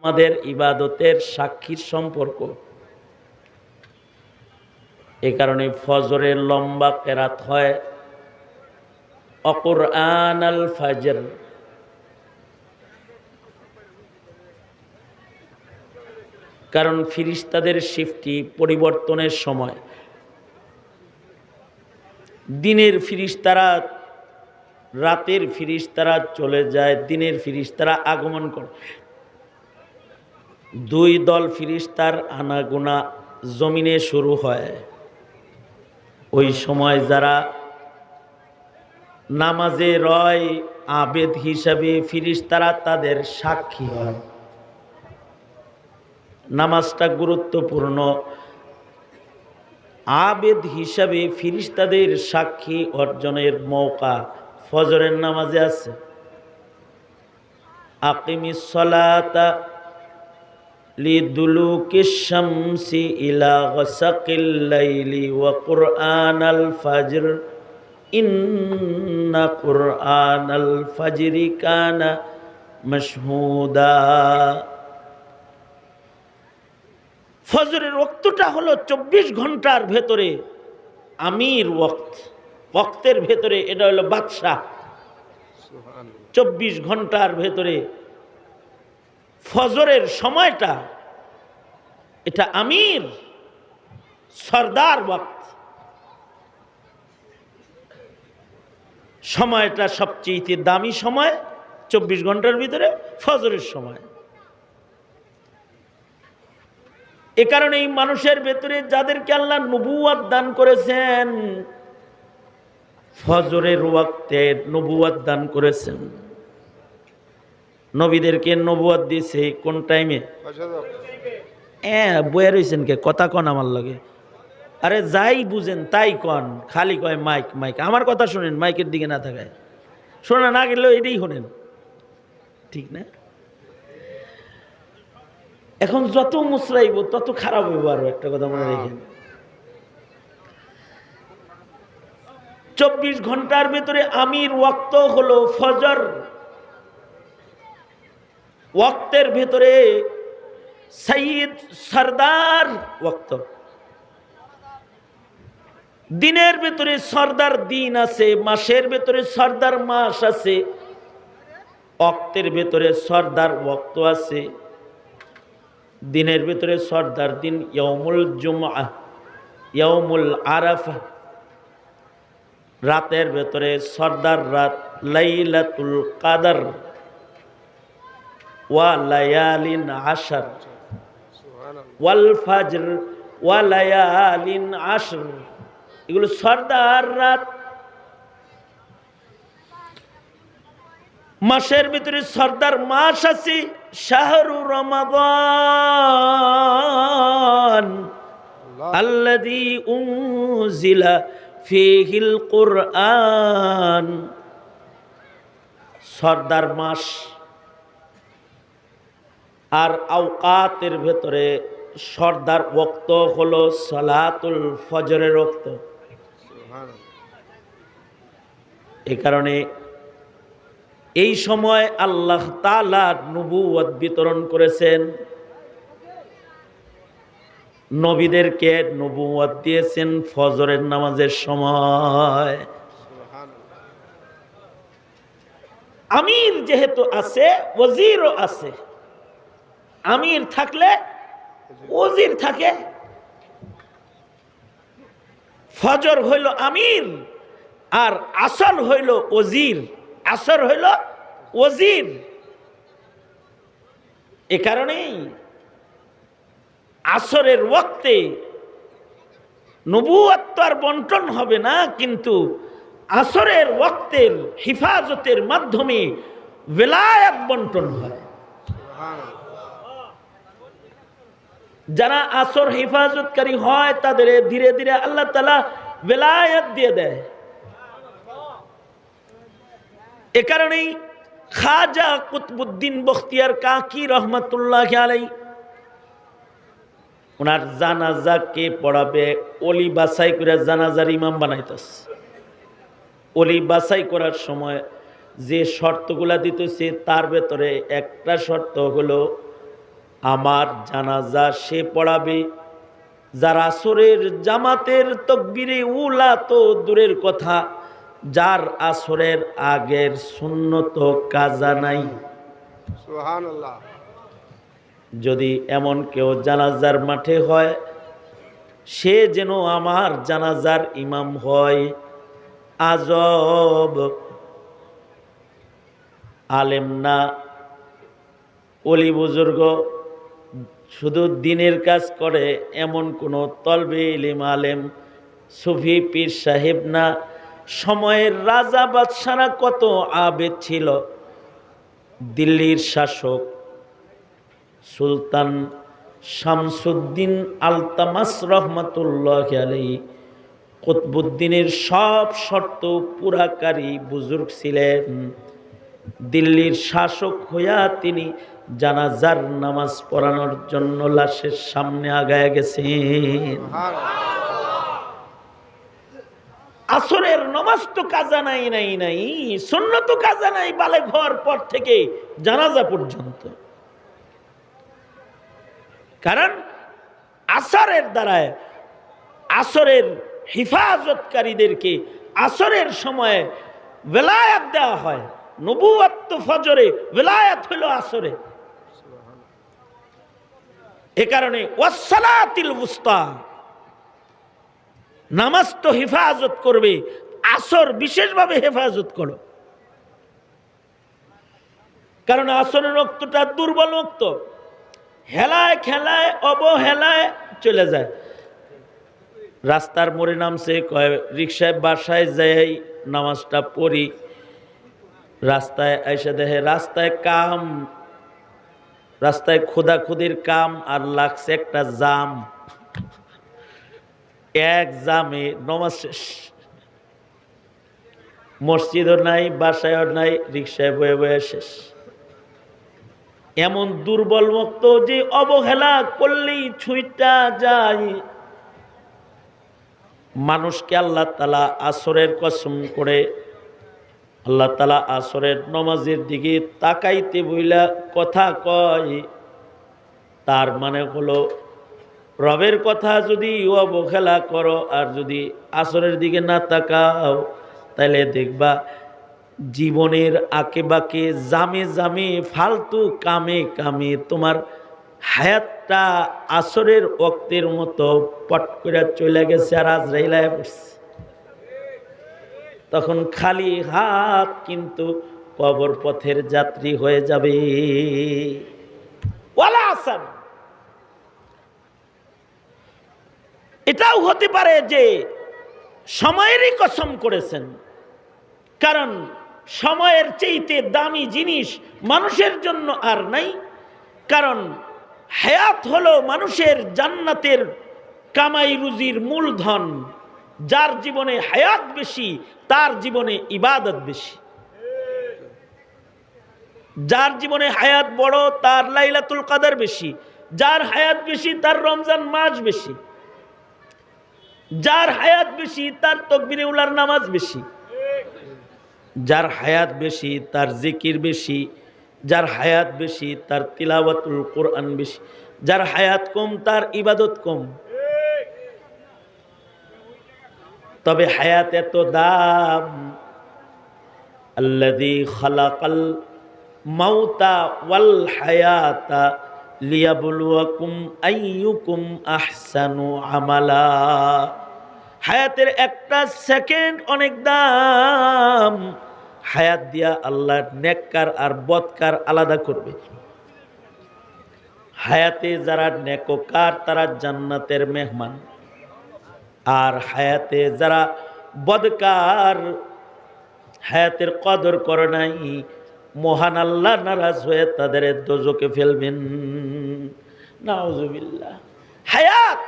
আমাদের ইবাদতের সাক্ষীর সম্পর্ক। এ কারণে ফজরের লম্বা কেরাত হয়, অকুরআন আল ফাজর। কারণ ফিরিস্তাদের শিফটি পরিবর্তনের সময় দিনের ফিরিস্তারা রাতের ফিরিস্তারা চলে যায়, দিনের ফিরিস্তারা আগমন করে। দুই দল ফিরিস্তার আনাগোনা জমিনে শুরু হয়। ওই সময় যারা নামাজে রয় আবেদ হিসাবে ফিরিস্তারা তাদের সাক্ষী হয়। নামাজটা গুরুত্বপূর্ণ। আবেদ হিসাবে ফিরিস্তাদের সাক্ষী অর্জনের মৌকা ফজরের নামাজে আছে। আকিমিস সালাতা লিদুলুকিশ শামসি ইলা গাসাকিল লাইলি ওয়া কুরআনাল ফাজর ইন্না কুরআনাল ফাজরি কানা মাশহুদা। ফজরের ওয়াক্তটা হলো 24 ঘন্টার ভেতরে আমির ওয়াক্ত। ওয়াক্তের ভেতরে এটা হলো বাদশাহ। 24 ঘন্টার ভেতরে ফজরের সময়টা এটা আমির সরদার ওয়াক্ত। সময়টা সবচেয়ে দামি সময় 24 ঘন্টার ভিতরে ফজরের সময়। এ কারণে এই মানুষের ভেতরে যাদেরকে আল্লাহ নবুয়ত দান করেছেন, ফজরের ওয়াক্তে নবুয়ত দান করেছেন। নবীদেরকে নবুয়ত দিয়েছে কোন টাইমে? বইয়া রয়েছেন কে? কথা কন আমার লগে। আরে যাই বুঝেন তাই কন, খালি কয় মাইক মাইক। আমার কথা শোনেন, মাইকের দিকে না থাকায় শোনা না গেলেও এটাই শোনেন, ঠিক না? এখন যত মুসরাইব তত খারাপ হইব। আরো একটা কথা মনে রেখেন, 24 ঘন্টার ভেতরে আমির ওয়াক্ত হলো ফজর। ওয়াক্তের ভেতরে সাইয়্যিদ সরদার ওয়াক্ত। দিনের ভেতরে সরদার দিন আছে, মাসের ভেতরে সরদার মাস আছে, ওয়াক্তের ভেতরে সরদার ওয়াক্ত আছে। দিনের ভেতরে সরদার দিন ইয়াউমুল জুমআ, ইয়াউমুল আরাফা। রাতের ভেতরে সরদার রাত লাইলাতুল কাদর ওয়া লায়ালিন আশর ওয়াল ফাজর ওয়া লায়ালিন আশর। এগুলো সরদার রাত। মাসের ভিতরে সরদার মাস আছে, শাহরু রমাদান আল্লাযী উনজিলা ফীহিল কুরআন। সরদার মাস। আর আওকাতের ভেতরে সরদার ওয়াক্ত হলো সালাতুল ফজরের ওয়াক্ত। এই কারণে এই সময় আল্লাহ তাআলা নবুয়ত বিতরণ করেছেন, নবীদেরকে নবুয়ত দিয়েছেন ফজরের নামাজের সময়। আমির যেহেতু আছে, ওয়াজিরও আছে। আমির থাকলে ওয়াজির থাকে। ফজর হইল আমির আর আসর হইল ওয়াজির। আসর হইল ওয়াজির। এ কারণেই আসরের ওয়াক্তে নবুয়ত তো আর বন্টন হবে না, কিন্তু আসরের ওয়াক্তের হিফাজতের মাধ্যমে বেলায়াত বন্টন হয়। যারা আসর হিফাজতকারী হয় তাদের ধীরে ধীরে আল্লাহ তাআলা বেলায়াত দিয়ে দেয়। এ কারণেই খাজা কুতবুদ্দিন বখতিয়ার কাকি রহমতুল্লাহ আলাইহি ওনার জানাজাকে পড়াবে ওলি বাছাই করে জানাজার ইমাম বানাইতেছে। ওলি বাছাই করার সময় যে শর্তগুলা দিতেছে তার ভেতরে একটা শর্ত হলো আমার জানাজা সে পড়াবে যার আসরের জামাতের তাকবীরে উলা তো দূরের কথা, যার আসরের আগের সুন্নত কাজা নাই। সুবহানাল্লাহ। যদি এমন কেউ জানাজার মাঠে হয়, সে যেন আমার জানাজার ইমাম হয়। আজব আলেম না, ওলি বুজুর্গ, শুধু দিনের কাজ করে এমন কোনো তলবে ইলম আলেম সুফি পীর সাহেব না। সময়ের রাজা বাদশারা কত আবেদ ছিল। দিল্লির শাসক সুলতান শামসুদ্দিন আলতামাস রহমতুল্লাহ আলাইহি কুতবুদ্দিনের সব শর্ত পুরাকারী বুজুর্গ ছিলেন। দিল্লির শাসক হইয়া তিনি জানাজার নামাজ পড়ানোর জন্য লাশের সামনে আগায় গেছেন। আসরের নামাজ তো কাজা নাই নাই নাই, সুন্নত কাজা নাই, বালে ঘর পর থেকে জানাজা পর্যন্ত। কারণ আসরের দ্বারায় আসরের হিফাজতকারীদেরকে আসরের সময়ে বেলায়াত দেওয়া হয়। নবুয়ত তো ফজরে, বেলায়াত হলো আসরে। এ কারণে ওয়াসসালাতিল উসতা, নামাজ তো হেফাজত করবে, আসর বিশেষভাবে হেফাজত করো। কারণ আসরের রক্তটা দুর্বল রক্ত, হেলায় খেলায় অবহেলায় চলে যায়। রাস্তার মোড়ে নামছে, কয় রিক্সায় বাসায় যাই নামাজটা পড়ি। রাস্তায় এসে দেখে রাস্তায় কাম, রাস্তায় খোদাখুদির কাম, আর লাগছে একটা জাম। এক জামে নামাজ শেষ। মসজিদও নাই, বাসায়ও নাই, রিক্সায় বয়ে বয়ে শেষ। এমন দুর্বল ভক্ত যে অবহেলা করলেই ছুঁইটা যায়। মানুষকে আল্লাহ তাআলা আসরের কসম করে, আল্লাহ তাআলা আসরের নামাজের দিকে তাকাইতে বইলা কথা কয়। তার মানে হলো রবের কথা যদি অবহেলা করো আর যদি আসরের দিকে না তাকাও, তাহলে দেখবা জীবনের আঁকে বাঁকে জামে জামে ফালতু কামে কামে তোমার হায়াতটা আসরের ওয়াক্তের মতো পট করে চলে গেছে আর আজরাইল আয়া পড়ছে। তখন খালি হাত কিন্তু কবর পথের যাত্রী হয়ে যাবে। ওয়ালা আসান, এটাও হতে পারে যে সময়েরই কসম করেছেন, কারণ সময়ের চাইতে দামি জিনিস মানুষের জন্য আর নাই। কারণ হায়াত হলো মানুষের জান্নাতের কামাই রুজির মূলধন। যার জীবনে হায়াত বেশি তার জীবনে ইবাদত বেশি। যার জীবনে হায়াত বড় তার লাইলাতুল কদর বেশি। যার হায়াত বেশি তার রমজান মাস বেশি। যার হায়াত বেশি তার তাকবীরে উলার নামাজ বেশি। যার হায়াত বেশি তার জিকির বেশি। যার হায়াত বেশি তার তিলাওয়াতুল কোরআন বেশি। যার হায়াত কম তার ইবাদত কম। তবে হায়াত এত দাম, আল্লাযী খালাকাল মাউতা ওয়াল হায়াতা লিয়াবলুয়াকুম আইয়ুকুম আহসানু আমালা। হায়াতের একটা সেকেন্ড অনেক দাম। হায়াত দিয়া আল্লাহ নেককার আর বদকার আলাদা করবে। হায়াতে যারা নেককার তারা জান্নাতের মেহমান, আর হায়াতে যারা বদকার হায়াতের কদর করে নাই, মহান আল্লাহ নারাজ হয়ে তাদের দোজখে ফেলবেন। নাউজুবিল্লাহ। হায়াত